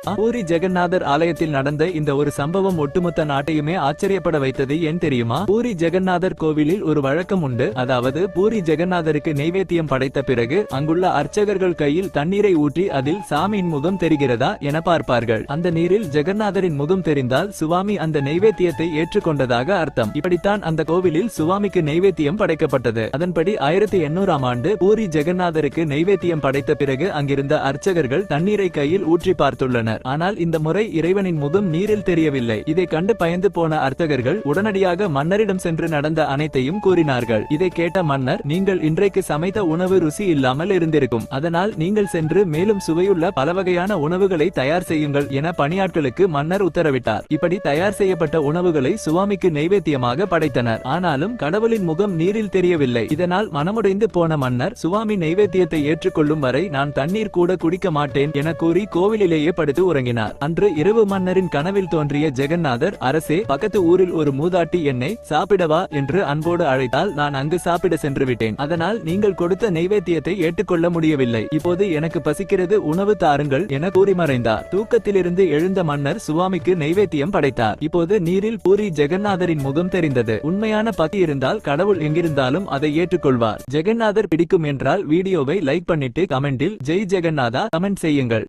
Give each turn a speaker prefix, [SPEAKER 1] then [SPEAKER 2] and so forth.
[SPEAKER 1] பூரி ஜெகநாதர் ஆலயத்தில் நடந்த இந்த ஒரு சம்பவம் ஒட்டுமொத்த நாட்டையுமே ஆச்சரியப்பட வைத்தது. ஏன் தெரியுமா? பூரி ஜெகநாதர் கோவிலில் ஒரு வழக்கம் உண்டு. அதாவது பூரி ஜெகநாதருக்கு நெய்வேத்தியம் படைத்த பிறகு அங்குள்ள அர்ச்சகர்கள் கையில் தண்ணீரை ஊற்றி அதில் சாமியின் முகம் தெரிகிறதா என பார்ப்பார்கள். அந்த நீரில் ஜெகநாதரின் முகம் தெரிந்தால் சுவாமி அந்த நெய்வேத்தியத்தை ஏற்றுக்கொண்டதாக அர்த்தம். இப்படித்தான் அந்த கோவிலில் சுவாமிக்கு நெய்வேத்தியம் படைக்கப்பட்டது. அதன்படி 1800ஆம் ஆண்டு பூரி ஜெகநாதருக்கு நெய்வேத்தியம் படைத்த பிறகு அங்கிருந்த அர்ச்சகர்கள் தண்ணீரை கையில் ஊற்றி பார்த்துள்ளனர். ஆனால் இந்த முறை இறைவனின் முகம் நீரில் தெரியவில்லை. இதை கண்டு பயந்து போன அர்ச்சகர்கள் உடனடியாக மன்னரிடம் சென்று நடந்த அனைத்தையும் கூறினார்கள். இதை கேட்ட மன்னர், நீங்கள் இன்றைக்கு சமைத்த உணவு ருசி இல்லாமல் இருந்திருக்கும். அதனால் நீங்கள் சென்று மேலும் சுவையுள்ள பலவகையான உணவுகளை தயார் செய்யுங்கள் என பணியாட்களுக்கு மன்னர் உத்தரவிட்டார். இப்படி தயார் செய்யப்பட்ட உணவுகளை சுவாமிக்கு நெய்வேத்தியமாக படைத்தனர். ஆனாலும் கடவுளின் முகம் நீரில் தெரியவில்லை. இதனால் மனமுடைந்து போன மன்னர், சுவாமி நெய்வேத்தியத்தை ஏற்றுக்கொள்ளும் வரை நான் தண்ணீர் கூட குடிக்க மாட்டேன் என கூறி கோவிலிலேயே படுத்து உறங்கினார். அன்று இரவு மன்னரின் கனவில் தோன்றிய ஜெகநாதர், அரசே, பக்கத்து ஊரில் ஒரு மூதாட்டி என்னை சாப்பிடவா என்று அன்போடு அழைத்தால் நான் அங்கு சாப்பிட சென்று விட்டேன். அதனால் நீங்கள் கொடுத்த நெய்வேத்தியத்தை ஏற்றுக்கொள்ள முடியவில்லை. இப்போது எனக்கு பசிக்கிறது, உணவு தாருங்கள் என கூறி மறைந்தார். தூக்கத்திலிருந்து எழுந்த மன்னர் சுவாமிக்கு நெய்வேத்தியம் படைத்தார். இப்போது நீரில் பூரி ஜெகநாதரின் முகம் தெரிந்தது. உண்மையான பக்தி இருந்தால் கடவுள் எங்கிருந்தாலும் அதை ஏற்றுக்கொள்வார். ஜெகநாதர் பிடிக்கும் என்றால் வீடியோவை லைக் பண்ணிட்டு கமெண்டில் ஜெய் ஜெகநாதா கமெண்ட் செய்யுங்கள்.